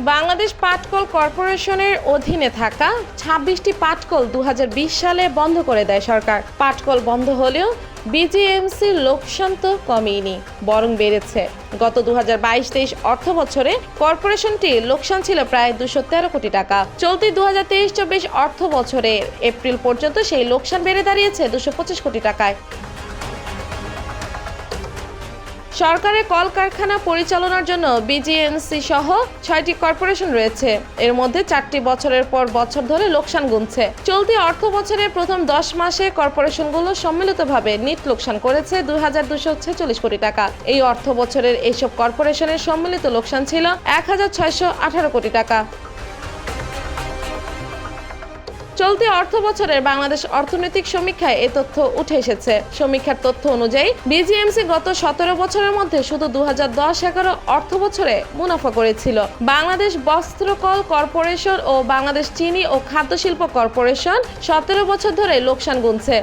বাংলাদেশ পাটকল কর্পোরেশনের অধীনে থাকা ২৬টি পাটকল ২০২০ সালে বন্ধ করে দেয় সরকার। পাটকল বন্ধ হলেও বিজিএমসির লোকসান তো কমেনি, বরং বেড়েছে। গত ২০২২-২৩ অর্থবছরে কর্পোরেশনটির লোকসান ছিল প্রায় ২১৩ কোটি টাকা। চলতি ২০২৩-২৪ অর্থবছরের এপ্রিল পর্যন্ত সেই লোকসান বেড়ে দাঁড়িয়েছে ২২৫ কোটি টাকায়। সরকারের কলকারখানা পরিচালনার জন্য বিজিএমসি সহ ৬টি কর্পোরেশন রয়েছে। এর মধ্যে ৪টি বছরের পর বছর ধরে লোকসান গুনছে। চলতি অর্থ বছরের প্রথম ১০ মাসে কর্পোরেশনগুলো সম্মিলিতভাবে নিট লোকসান করেছে ২২৪৬ কোটি টাকা। এই অর্থ বছরের এইসব কর্পোরেশনের সম্মিলিত লোকসান ছিল ১৬১৮ কোটি টাকা। চলতি অর্থ বছরের বাংলাদেশ অর্থনৈতিক সমীক্ষায় এ তথ্য উঠে এসেছে। সমীক্ষার তথ্য অনুযায়ী বিজিএমসি গত ১৭ বছরের মধ্যে শুধু ২০১০-১১ অর্থ বছরে মুনাফা করেছিল। বাংলাদেশ বস্ত্রকল কর্পোরেশন ও বাংলাদেশ চিনি ও খাদ্য শিল্প কর্পোরেশন ১৭ বছর ধরে লোকসান গুনছে।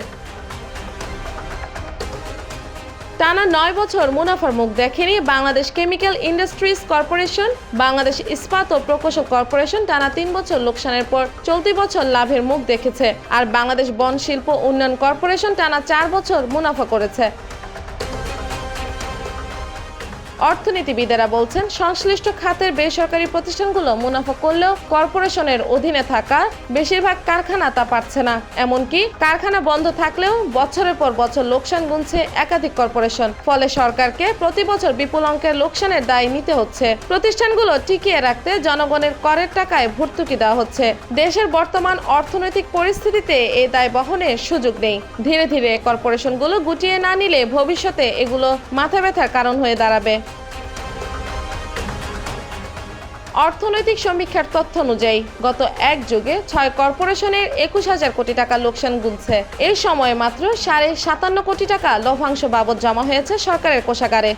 টানা ৯ বছর মুনাফার মুখ দেখেনি Bangladesh chemical industries corporation. Bangladesh ইস্পাত ও প্রকৌশল কর্পোরেশন টানা ৩ বছর লোকসানের পর চলতি বছর লাভের মুখ দেখেছে। আর বাংলাদেশ বন শিল্প উন্নয়ন কর্পোরেশন টানা ৪ বছর মুনাফা করেছে। অর্থনীতিবিদেরা বলছেন, সংশ্লিষ্ট খাতের বেসরকারি প্রতিষ্ঠানগুলো মুনাফা করলেও কর্পোরেশনের অধীনে থাকা বেশিরভাগ কারখানা তা পারছে না। এমনকি কারখানা বন্ধ থাকলেও বছরের পর বছর লোকসান গুনছে একাধিক কর্পোরেশন। ফলে সরকারকে প্রতি বছর বিপুল অঙ্কের লোকসানের দায় নিতে হচ্ছে। প্রতিষ্ঠানগুলো টিকিয়ে রাখতে জনগণের করের টাকায় ভর্তুকি দেওয়া হচ্ছে। দেশের বর্তমান অর্থনৈতিক পরিস্থিতিতে এই দায় বহনের সুযোগ নেই। ধীরে ধীরে কর্পোরেশনগুলো গুটিয়ে না নিলে ভবিষ্যতে এগুলো মাথা ব্যথার কারণ হয়ে দাঁড়াবে। অর্থনৈতিক সমীক্ষার তথ্য অনুযায়ী গত এক যুগে ৬ কর্পোরেশনের ২১,০০০ কোটি টাকা লোকসান গুনছে। এই সময়ে মাত্র ৫৭.৫ কোটি টাকা লভ্যাংশ বাবদ জমা হয়েছে সরকারের কোষাগারে।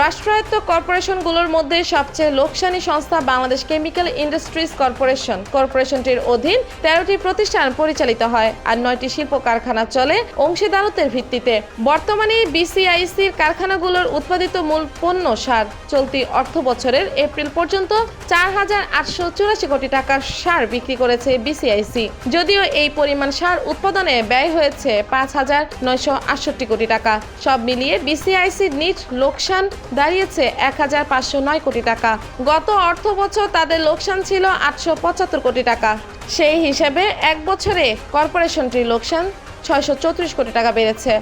রাষ্ট্রায়ত্ত কর্পোরেশনগুলোর মধ্যে সবচেয়ে লোকসানি সংস্থা বাংলাদেশ কেমিক্যাল ইন্ডাস্ট্রিজ কর্পোরেশন। কর্পোরেশনটির অধীন ১৩টি প্রতিষ্ঠান পরিচালিত হয় আর ৯টি শিল্প কারখানা চলে অংশীদারত্বের ভিত্তিতে। বর্তমানে বিসিআইসির কারখানাগুলোর উৎপাদিত মূল পণ্য সার। চলতি অর্থ বছরের এপ্রিল পর্যন্ত ৪,৮৮৪ কোটি টাকার সার বিক্রি করেছে বিসিআইসি। যদিও এই পরিমাণ সার উৎপাদনে ব্যয় হয়েছে ৫,৯৬৮ কোটি টাকা। সব মিলিয়ে বিসিআইসির নিট লোকসান দাঁড়িয়েছে ১,৫০৯ কোটি টাকা। গত অর্থ বছর তাদের লোকসান ছিল ৮৭৫ কোটি টাকা। সেই হিসেবে এক বছরে কর্পোরেশনটির লোকসান ৬৩৪ কোটি টাকা বেড়েছে।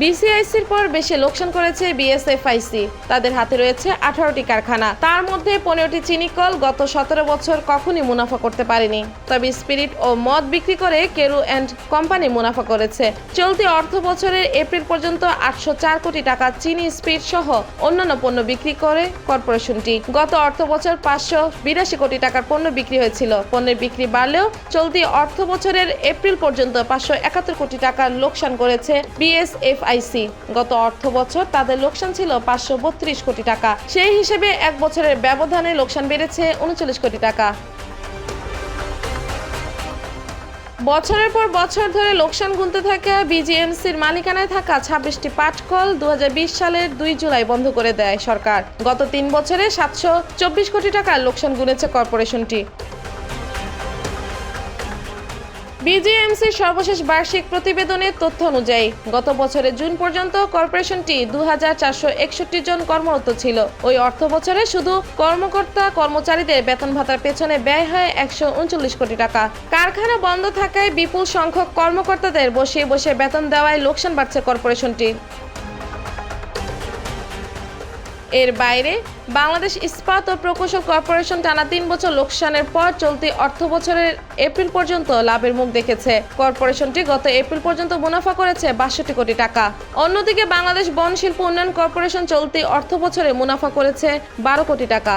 বিসিআইসির পর বেশি লোকসান করেছে বিএসএফআইসি। তাদের হাতে রয়েছে ১৮টি কারখানা। তার মধ্যে ১৫টি চিনিকল গত ১৭ বছর কখনই মুনাফা করতে পারেনি। তবে স্পিরিট ও মদ বিক্রি করে কেরু অ্যান্ড কোম্পানি মুনাফা করেছে। চলতি অর্থ বছরের এপ্রিল পর্যন্ত ৮০৪ কোটি টাকা চিনি, স্পিরিট সহ অন্যান্য পণ্য বিক্রি করে কর্পোরেশনটি। গত অর্থ বছর ৫৮২ কোটি টাকার পণ্য বিক্রি হয়েছিল। পণ্যের বিক্রি বাড়লেও চলতি অর্থ বছরের এপ্রিল পর্যন্ত ৫৭১ কোটি টাকার লোকসান করেছে বিএসএফআইসি। গত অর্থ বছর তাদের লোকসান ছিল ৫৩২ কোটি টাকা। সেই হিসেবে এক বছরের ব্যবধানে লোকসান বেড়েছে ৩৯ কোটি টাকা। বছরের পর বছর ধরে লোকসান গুনতে থাকা বিজিএমসির মালিকানায় থাকা ২৬টি পাটকল ২০২০ সালের ২ জুলাই বন্ধ করে দেয় সরকার। গত ৩ বছরে ৭২৪ কোটি টাকার লোকসান গুনেছে কর্পোরেশনটি। বিজিএমসির সর্বশেষ বার্ষিক প্রতিবেদনের তথ্য অনুযায়ী গত বছরের জুন পর্যন্ত কর্পোরেশনটি ২,৪৬১ জন কর্মরত ছিল। ওই অর্থ বছরে শুধু কর্মকর্তা কর্মচারীদের বেতন ভাতার পেছনে ব্যয় হয় ১৩৯ কোটি টাকা। কারখানা বন্ধ থাকায় বিপুল সংখ্যক কর্মকর্তাদের বসে বসে বেতন দেওয়ায় লোকসান বাড়ছে কর্পোরেশনটি। এর বাইরে বাংলাদেশ ইস্পাত ও প্রকৌশল কর্পোরেশন টানা ৩ বছর লোকসানের পর চলতি অর্থ বছরের এপ্রিল পর্যন্ত লাভের মুখ দেখেছে। কর্পোরেশনটি গত এপ্রিল পর্যন্ত মুনাফা করেছে ৬২ কোটি টাকা। অন্যদিকে বাংলাদেশ বন শিল্প উন্নয়ন কর্পোরেশন চলতি অর্থ বছরে মুনাফা করেছে ১২ কোটি টাকা।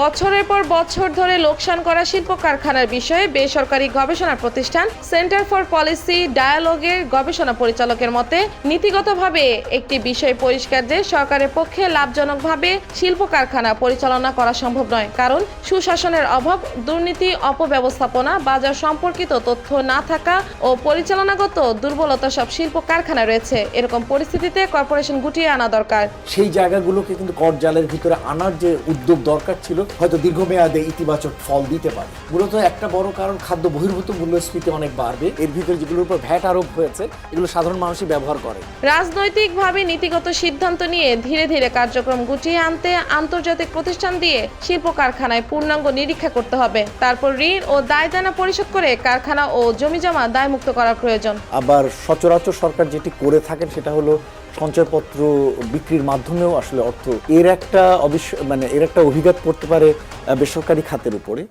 বছরের পর বছর ধরে লোকসান করা শিল্প কারখানার বিষয়ে বেসরকারি গবেষণা প্রতিষ্ঠান সেন্টার ফর পলিসি ডায়ালগের গবেষণা পরিচালকের মতে নীতিগতভাবে একটি বিষয় পরিষ্কার যে সরকারের পক্ষে লাভজনকভাবে শিল্প কারখানা পরিচালনা করা সম্ভব নয়, কারণ সুশাসনের অভাব, দুর্নীতি, অপব্যবস্থাপনা, বাজার সম্পর্কিত তথ্য না থাকা ও পরিচালনাগত দুর্বলতা সব শিল্প কারখানা রয়েছে। এরকম পরিস্থিতিতে কর্পোরেশন গুটিয়ে আনা দরকার। সেই জায়গাগুলোকে কিন্তু কর জালের ভিতরে আনার যে উদ্যোগ দরকার ছিল হয়তো দীর্ঘমেয়াদে ইতিবাচক ফল দিতে পারে। মূলত একটা বড় কারণ খাদ্য বহির্ভূত মূল্যস্ফীতি অনেক বাড়বে। এর ভিতরে যেগুলোর উপর ভ্যাট আরোপ হয়েছে এগুলো সাধারণ মানুষই ব্যবহার করে। রাজনৈতিকভাবে নীতিগত সিদ্ধান্ত নিয়ে ধীরে ধীরে কার্যক্রম গুটিয়ে আনতে আন্তর্জাতিক প্রতিষ্ঠান দিয়ে শিল্প কারখানায় পূর্ণাঙ্গ নিরীক্ষা করতে হবে। তারপর ঋণ ও দায়দানা পরিশোধ করে কারখানা ও জমিজমা দায়মুক্ত করা প্রয়োজন। আবার সচরাচর সরকার যেটি করে থাকেন সেটা হলো সঞ্চয়পত্র বিক্রির মাধ্যমেও আসলে অর্থ এর একটা অভিজ্ঞতা পড়তে পারে বেসরকারি খাতের উপরে।